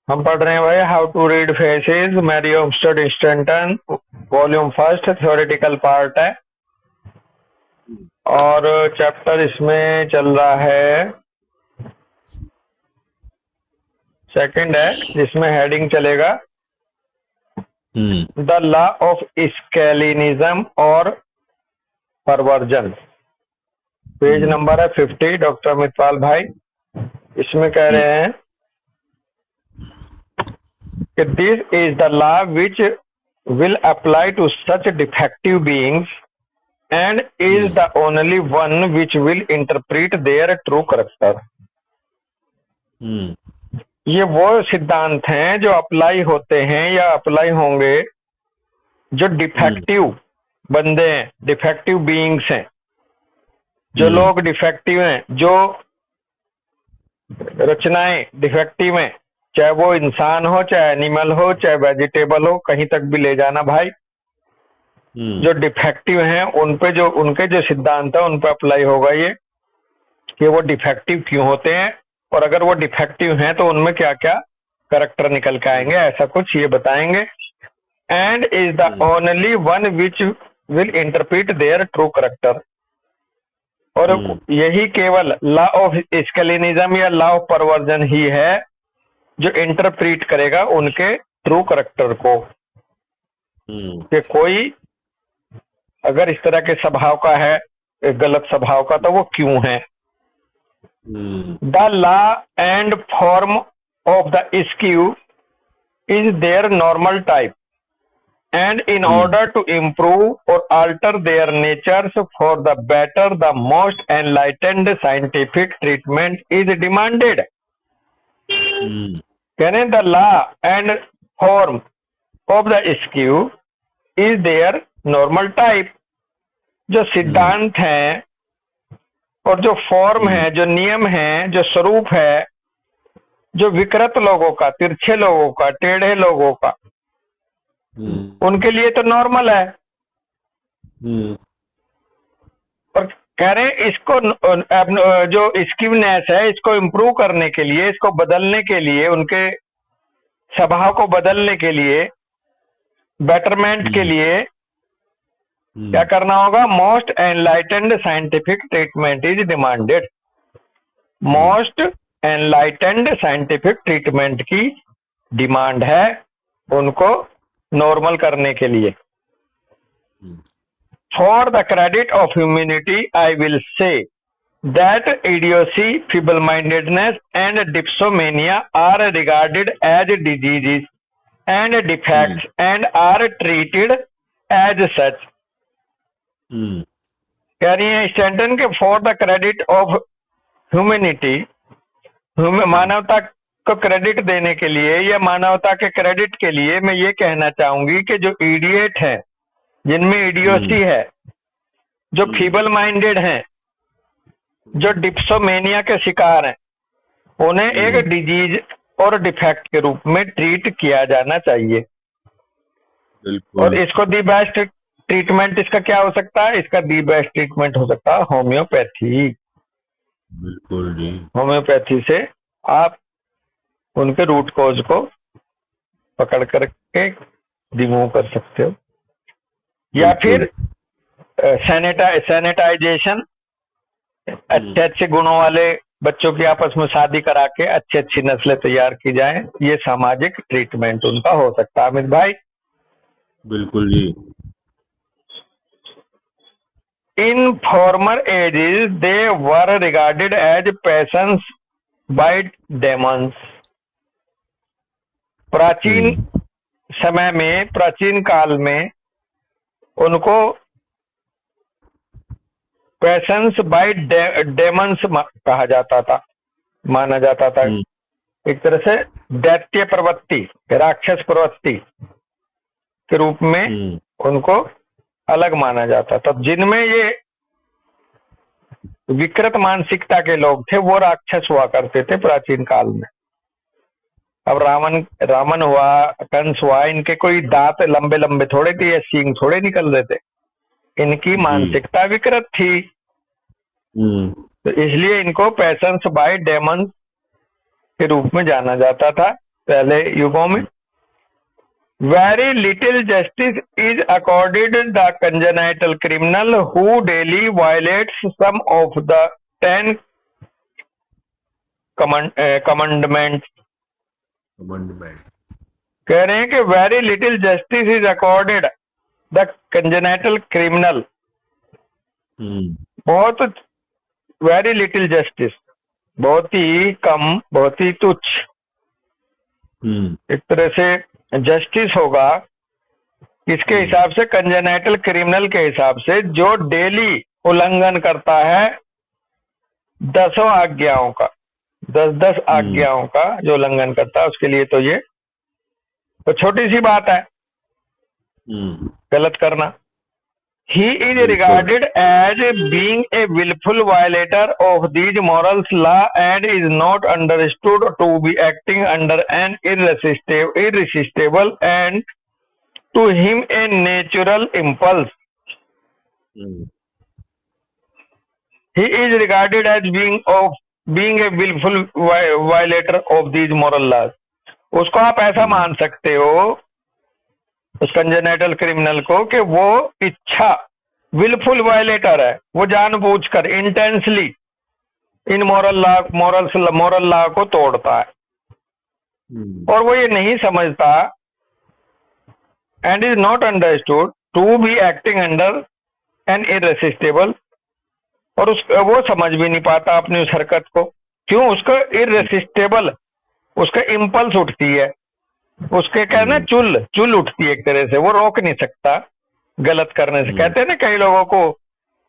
हम पढ़ रहे हैं भाई how to read faces, Mary Olmsted Stanton, volume first, theoretical part है। और चैप्टर इसमें चल रहा है सेकंड है, जिसमें हेडिंग चलेगा द लॉ ऑफ स्केलिनिज्म और परवर्जन। पेज नंबर है 50, डॉक्टर मितपाल भाई। इसमें कह रहे हैं कि this is the law which will apply to such defective beings and is the only one which will interpret their true character। ये वो सिद्धांत हैं जो अप्लाई होते हैं या अप्लाई होंगे जो डिफेक्टिव बंदे हैं, डिफेक्टिव बीइंग्स हैं, जो लोग डिफेक्टिव हैं, जो रचनाएं डिफेक्टिव हैं, चाहे वो इंसान हो, चाहे एनिमल हो, चाहे वेजिटेबल हो, कहीं तक भी ले जाना भाई। जो डिफेक्टिव हैं उन पे जो उनके जो सिद्धांत है उन पे अप्लाई होगा ये कि वो डिफेक्टिव क्यों होते हैं, और अगर वो डिफेक्टिव हैं तो उनमें क्या क्या करैक्टर निकल के आएंगे, ऐसा कुछ ये बताएंगे। And is the only one which will interpret their true character. और यही केवल लॉ ऑफ स्केलिनिज्म या लॉ ऑफ परवर्जन ही है जो इंटरप्रेट करेगा उनके ट्रू करैक्टर को, कि कोई अगर इस तरह के स्वभाव का है, गलत स्वभाव का, तो वो क्यों है। The law and form of the skew is their normal type and in order to improve or alter their natures for the better the most enlightened scientific treatment is demanded. कहने the law and form of the skew is their normal type. जो सिद्धांत है और जो form है, जो नियम है, जो स्वरूप है, जो विकृत लोगों का, तिरछे लोगों का, टेढ़े लोगों का, उनके लिए तो नॉर्मल है। और कह रहे हैं इसको जो स्कीवनेस है इसको इम्प्रूव करने के लिए, इसको बदलने के लिए, उनके स्वभाव को बदलने के लिए, बेटरमेंट के लिए क्या करना होगा। Most enlightened scientific treatment is demanded. Most enlightened scientific treatment की डिमांड है उनको नॉर्मल करने के लिए। For the credit of humanity I will say that idiocy, feeble mindedness and dipsomania are regarded as diseases and defects and are treated as such. कह रही है Stanton के for the credit of humanity, मानवता को credit देने के लिए या मानवता के क्रेडिट के लिए मैं ये कहना चाहूंगी कि जो इडियट है, जिनमें इडियोसी है, जो फीबल माइंडेड हैं, जो डिप्सोमेनिया के शिकार हैं, उन्हें एक डिजीज और डिफेक्ट के रूप में ट्रीट किया जाना चाहिए। और इसको दी बेस्ट ट्रीटमेंट इसका क्या हो सकता है, इसका दी बेस्ट ट्रीटमेंट हो सकता है होम्योपैथी। बिल्कुल जी। होम्योपैथी से आप उनके रूट कॉज को पकड़ करके रिमूव कर सकते हो, या फिर सैनिटाइजेशन, अच्छे अच्छे गुणों वाले बच्चों की आपस में शादी करा के अच्छी अच्छी नस्लें तैयार की जाएं, ये सामाजिक ट्रीटमेंट उनका हो सकता है। अमित भाई बिल्कुल जी। In former ages, they were regarded as peasants by demons। प्राचीन समय में, प्राचीन काल में उनको पेशेंस बाय डेमंस कहा जाता था, माना जाता था। एक तरह से दैत्य प्रवृत्ति, राक्षस प्रवृत्ति के रूप में उनको अलग माना जाता था। जिनमें ये विकृत मानसिकता के लोग थे वो राक्षस हुआ करते थे प्राचीन काल में। अब रावण हुआ, कंस हुआ, इनके कोई दांत लंबे लंबे थोड़े थे या सींग थोड़े निकल रहे थे, इनकी मानसिकता विकृत थी। तो इसलिए इनको पेशेंस बाय डेमन के रूप में जाना जाता था। पहले युगों में। Very little justice is accorded the congenital criminal who daily violates some of the 10 commandment. कह रहे हैं कि very little justice is accorded the congenital criminal, बहुत वेरी लिटिल जस्टिस, बहुत ही कम, बहुत ही तुच्छ एक तरह से जस्टिस होगा किसके हिसाब से, कंजेनाइटल क्रिमिनल के हिसाब से, जो डेली उल्लंघन करता है 10 आज्ञाओं का, 10 आज्ञाओं का जो उल्लंघन करता है उसके लिए तो ये तो छोटी सी बात है गलत करना। He is regarded as being a willful violator of these morals law and is not understood to be acting under an irresistible and to him a natural impulse. He is regarded as being a willful violator of these moral laws. उसको आप ऐसा मान सकते हो उस congenital criminal को कि वो इच्छा विलफुल वायलेटर है, वो जानबूझकर इंटेंसली इन मोरल लॉ को तोड़ता है और वो ये नहीं समझता and is not understood to be acting under an irresistible, और वो समझ भी नहीं पाता अपनी उस हरकत को। क्यों? उसका इररेसिस्टिबल, उसका इम्पल्स उठती है, उसके कहना चुल उठती है एक तरह से, वो रोक नहीं सकता गलत करने से। कहते हैं ना कई लोगों को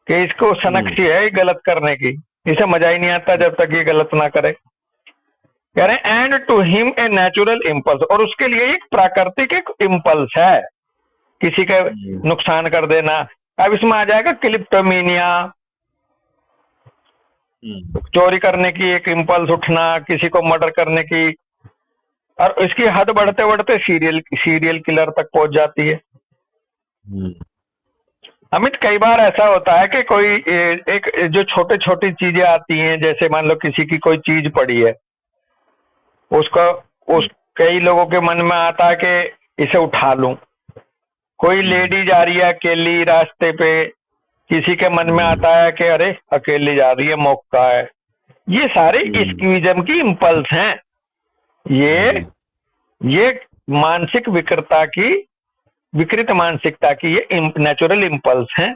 कि इसको सनक सी है गलत करने की, इसे मजा ही नहीं आता जब तक ये गलत ना करे। कह रहे हैं and to him a natural impulse, और उसके लिए एक प्राकृतिक एक इम्पल्स है किसी का नुकसान कर देना। अब इसमें आ जाएगा क्लिप्टोमीनिया, चोरी करने की एक इम्पल्स उठना, किसी को मर्डर करने की, और इसकी हद बढ़ते बढ़ते सीरियल किलर तक पहुंच जाती है। अमित कई बार ऐसा होता है कि कोई एक जो छोटे छोटी चीजें आती हैं, जैसे मान लो किसी की कोई चीज पड़ी है, उस कई लोगों के मन में आता है कि इसे उठा लूं। कोई लेडी जा रही है अकेली रास्ते पे, किसी के मन में आता है कि अरे अकेली जा रही है, मौका है। ये सारे इस्कीविज्म की इम्पल्स हैं। ये मानसिक विकृत मानसिकता की ये नेचुरल इम्पल्स हैं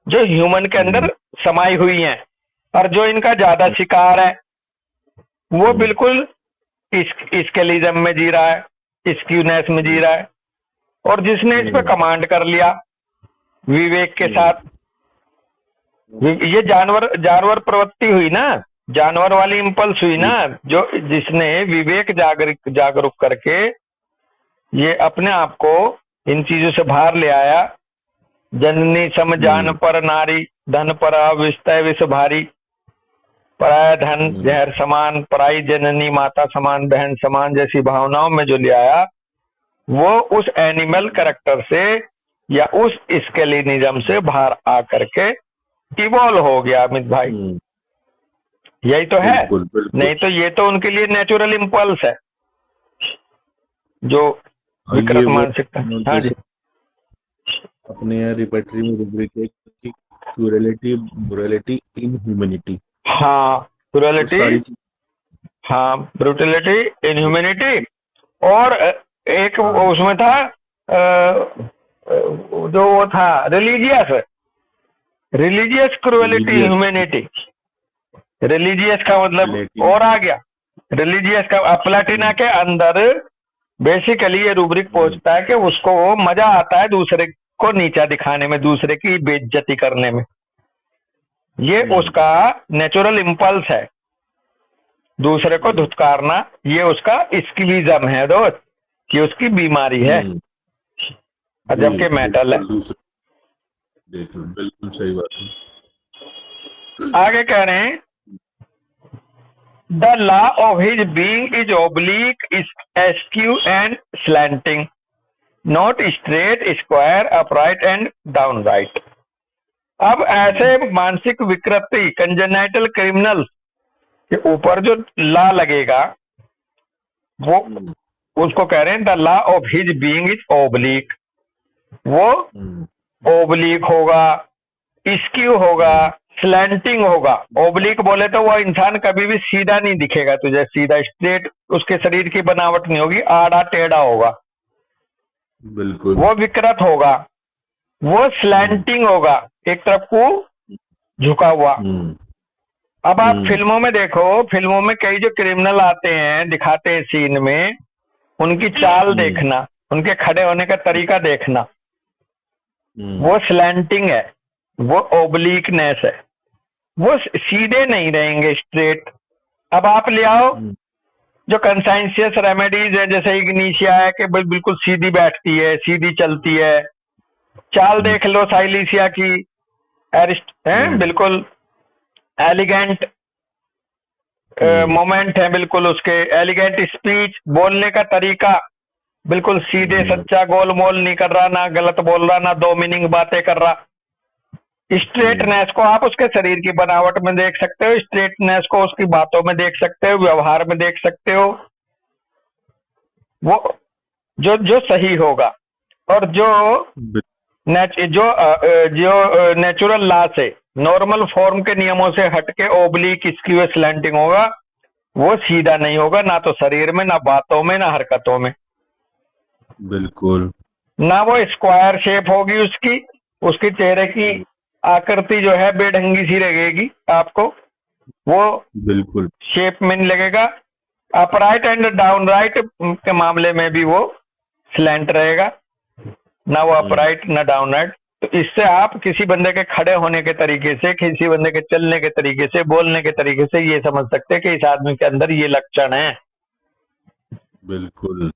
जो ह्यूमन के अंदर समाई हुई हैं, और जो इनका ज्यादा शिकार है वो बिल्कुल स्केलिज्म में जी रहा है, स्क्यूनेस में जी रहा है। और जिसने इस पे कमांड कर लिया विवेक के साथ, ये जानवर प्रवृत्ति हुई ना, जानवर वाली इम्पल्स हुई ना, जो जिसने विवेक जागरूक करके ये अपने आप को इन चीजों से बाहर ले आया। जननी सम जान पर नारी, धन पर अविस्तय विष भारी, पराया धन जहर समान, पराई जननी माता समान, बहन समान जैसी भावनाओं में जो ले आया, वो उस एनिमल कैरेक्टर से या उस स्केलिनिज्म से बाहर आकर के इवॉल्व हो गया। अमित भाई यही तो है। बिल्कुल। नहीं तो ये तो उनके लिए नेचुरल इम्पल्स है जो विकृत मानसिकता। हाँ जी, अपने यहाँ रिपर्टरी में रुब्रिक है कि क्रूरलिटी, ब्रूटलिटी, इनह्यूमैनिटी। हाँ, क्रूरलिटी, हाँ, ब्रूटलिटी, इनह्यूमैनिटी, और एक उसमें था जो वो था रिलीजियस क्रूरलिटी, ह्यूमैनिटी। रिलीजियस का मतलब और आ गया, रिलीजियस का प्लेटिना के अंदर बेसिकली ये रूब्रिक पहुंचता है कि उसको मजा आता है दूसरे को नीचा दिखाने में, दूसरे की बेइज्जती करने में। ये उसका नेचुरल इम्पल्स है, दूसरे को धुतकारना। ये उसका स्किविज्म है दोस्त, ये उसकी बीमारी है, जबकि मेंटल है। बिल्कुल सही बात है। आगे कह रहे हैं The law of his being is oblique, is askew and slanting, not straight, square, upright and downright. अब ऐसे मानसिक विकृति कंजेनाइटल क्रिमिनल्स के ऊपर जो लॉ लगेगा वो उसको कह रहे हैं the law of his being is oblique. वो ओब्लिक होगा, स्क्यू होगा, स्लैंटिंग होगा। ओब्लिक बोले तो वो इंसान कभी भी सीधा नहीं दिखेगा तुझे, सीधा स्ट्रेट उसके शरीर की बनावट नहीं होगी, आड़ा टेढ़ा होगा। बिल्कुल। वो विकृत होगा। वो स्लैंटिंग होगा, एक तरफ को झुका हुआ। अब आप फिल्मों में देखो, फिल्मों में कई जो क्रिमिनल आते हैं, दिखाते हैं सीन में, उनकी चाल देखना, उनके खड़े होने का तरीका देखना, वो स्लैंटिंग है, वो ओब्लिकनेस है, वो सीधे नहीं रहेंगे, स्ट्रेट। अब आप ले आओ जो कंसाइंशियस रेमेडीज है, जैसे इग्निशिया है कि बिल्कुल सीधी बैठती है, सीधी चलती है। चाल देख लो साइलिसिया की, एरिस्ट है, बिल्कुल एलिगेंट मोमेंट है, बिल्कुल उसके एलिगेंट स्पीच, बोलने का तरीका बिल्कुल सीधे सच्चा, गोलमोल नहीं कर रहा, ना गलत बोल रहा, ना दो मीनिंग बातें कर रहा। स्ट्रेटनेस को आप उसके शरीर की बनावट में देख सकते हो, स्ट्रेटनेस को उसकी बातों में देख सकते हो, व्यवहार में देख सकते हो। वो जो जो सही होगा, और जो नेचुरल लॉ से, नॉर्मल फॉर्म के नियमों से हटके ओब्लिक, स्क्यू, स्लैंटिंग होगा, वो सीधा नहीं होगा, ना तो शरीर में, ना बातों में, ना हरकतों में। बिल्कुल। ना वो स्क्वायर शेप होगी उसकी, उसकी चेहरे की आकृति जो है बेढंगी सी लगेगी आपको, वो बिल्कुल शेप में नहीं लगेगा। अपराइट एंड डाउन राइट के मामले में भी वो स्लैंट रहेगा, ना वो अपराइट ना डाउन राइट। तो इससे आप किसी बंदे के खड़े होने के तरीके से, किसी बंदे के चलने के तरीके से, बोलने के तरीके से ये समझ सकते हैं कि इस आदमी के अंदर ये लक्षण है। बिल्कुल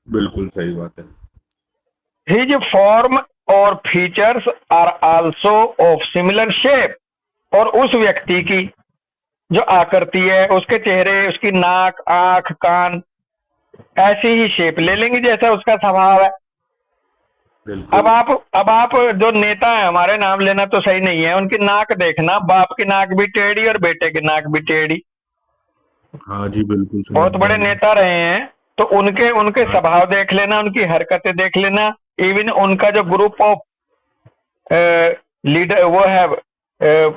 बिल्कुल सही बात है। हिज फॉर्म और features are also of similar shape, और उस व्यक्ति की जो आकृति है, उसके चेहरे, उसकी नाक, आंख, कान ऐसी ही शेप ले लेंगे जैसा उसका स्वभाव है। अब आप जो नेता है हमारे, नाम लेना तो सही नहीं है, उनकी नाक देखना, बाप की नाक भी टेढ़ी और बेटे की नाक भी टेढ़ी। हाँ जी बिल्कुल बहुत बड़े नेता रहे हैं, तो उनके उनके स्वभाव देख लेना, उनकी हरकतें देख लेना, इवन उनका जो ग्रुप ऑफ लीडर वो है,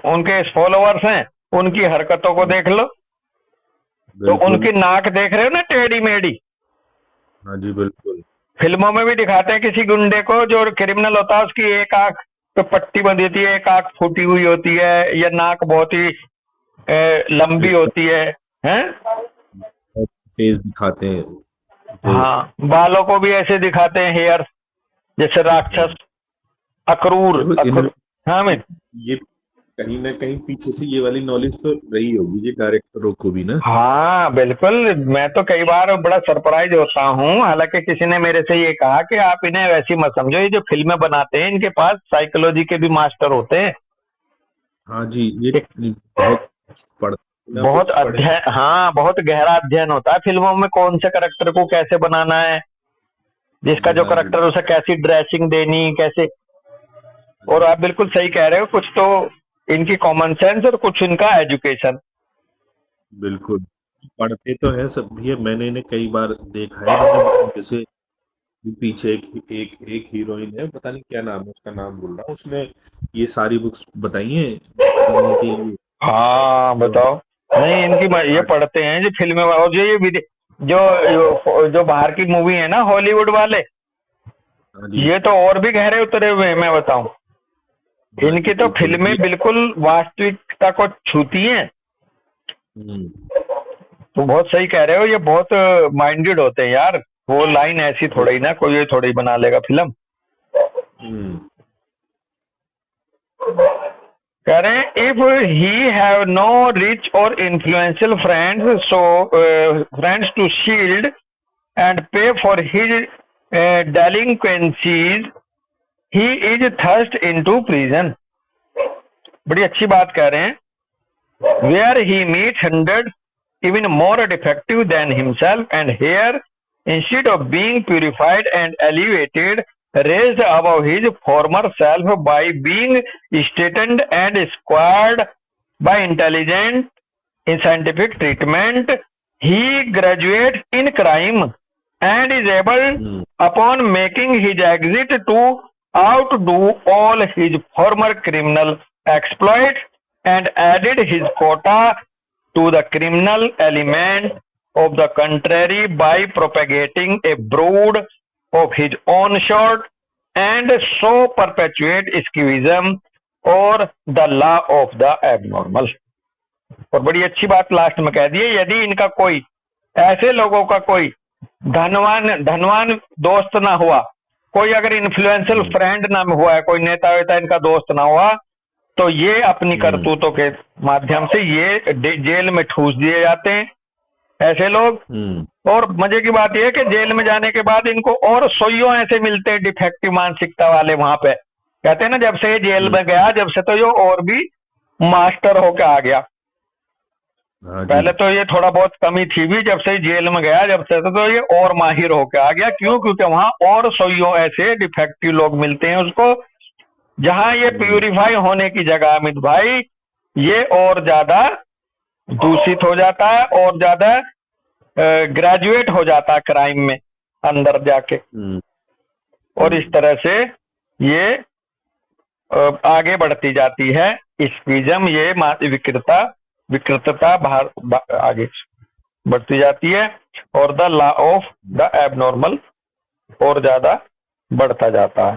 उनके फॉलोअर्स हैं, उनकी हरकतों को देख लो। तो उनकी नाक देख रहे हो ना, टेढ़ी मेढ़ी। हाँ जी बिल्कुल। फिल्मों में भी दिखाते हैं किसी गुंडे को, जो क्रिमिनल होता है, उसकी एक आंख पे पट्टी बंधी होती है, एक आंख फूटी हुई होती है, या नाक बहुत ही लंबी होती है, हैं? फेस दिखाते हैं। हाँ, बालों को भी ऐसे दिखाते हैं, हेयर जैसे राक्षस, अक्रूर, हाँ मैं ये कहीं ना कहीं पीछे से ये वाली नॉलेज तो रही होगी ये डायरेक्टरों को भी ना। हाँ बिल्कुल, मैं तो कई बार बड़ा सरप्राइज होता हूँ। हालांकि किसी ने मेरे से ये कहा कि आप इन्हें वैसी मत समझो, ये जो फिल्में बनाते हैं इनके पास साइकोलॉजी के भी मास्टर होते हैं। हाँ जी, ये बहुत बहुत अध्ययन, हाँ बहुत गहरा अध्ययन होता है फिल्मों में, कौन से करेक्टर को कैसे बनाना है, जिसका जो करेक्टर उसे कैसी ड्रेसिंग देनी, कैसे। और आप बिल्कुल सही कह रहे हो, कुछ तो इनकी कॉमन सेंस और कुछ इनका एजुकेशन। बिल्कुल पढ़ते तो है सब भी है, मैंने इन्हें कई बार देखा है। जैसे पीछे एक हीरोइन है, पता नहीं क्या नाम है उसका, नाम भूल रहा हूँ, उसने ये सारी बुक्स बताई हैं। हाँ बताओ। नहीं, इनकी ये पढ़ते हैं जो फिल्में, और जो ये जो बाहर की मूवी है ना, हॉलीवुड वाले, ये तो और भी गहरे उतरे हुए हैं, मैं बताऊं। इनकी तो फिल्में बिल्कुल वास्तविकता को छूती हैं। तो बहुत सही कह रहे हो, ये बहुत माइंडेड होते हैं यार। वो लाइन ऐसी थोड़ी ना कोई थोड़ी बना लेगा फिल्म। कह रहे हैं if he have no rich or influential friends, so friends to shield and pay for his delinquencies, he is thrust into prison. बड़ी अच्छी बात कह रहे हैं। Where he meet hundred even more defective than himself, and here, instead of being purified and elevated, raised above his former self by being straightened and squared by intelligent in scientific treatment, he graduates in crime and is able, hmm upon making his exit, to outdo all his former criminal exploits and added his quota to the criminal element of the contrary by propagating a brood of his own sort and so perpetuate schism or the law of the abnormal. और बड़ी अच्छी बात last में कह दी है, यदि इनका कोई, ऐसे लोगों का कोई धनवान दोस्त ना हुआ, कोई अगर इन्फ्लुएंशियल फ्रेंड ना हुआ है, कोई नेता वेता इनका दोस्त ना हुआ, तो ये अपनी करतूतों के माध्यम से ये जेल में ठूस दिए जाते हैं ऐसे लोग। और मजे की बात यह है कि जेल में जाने के बाद इनको और सोइयों ऐसे मिलते हैं डिफेक्टिव मानसिकता वाले वहां पे, कहते हैं ना जब से ये जेल में गया, जब से तो ये और भी मास्टर होकर आ गया। हाँ जी पहले तो ये थोड़ा बहुत कमी थी भी, जब से जेल में गया, जब से तो ये और माहिर होकर आ गया। क्यों? क्योंकि वहां और सोइयों ऐसे डिफेक्टिव लोग मिलते हैं उसको, जहां ये प्यूरिफाई होने की जगह अमित भाई ये और ज्यादा दूषित हो जाता है और ज्यादा ग्रेजुएट हो जाता है क्राइम में अंदर जाके। और इस तरह से ये आगे बढ़ती जाती है स्कीज़म, ये विकृतता आगे बढ़ती जाती है और the law of the abnormal और ज्यादा बढ़ता जाता है।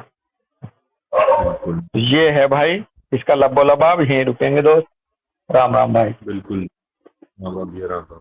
बिल्कुल ये है भाई इसका लबो लबाब। यहीं रुकेंगे दोस्त। राम राम भाई। बिल्कुल। हाँ, राम राम।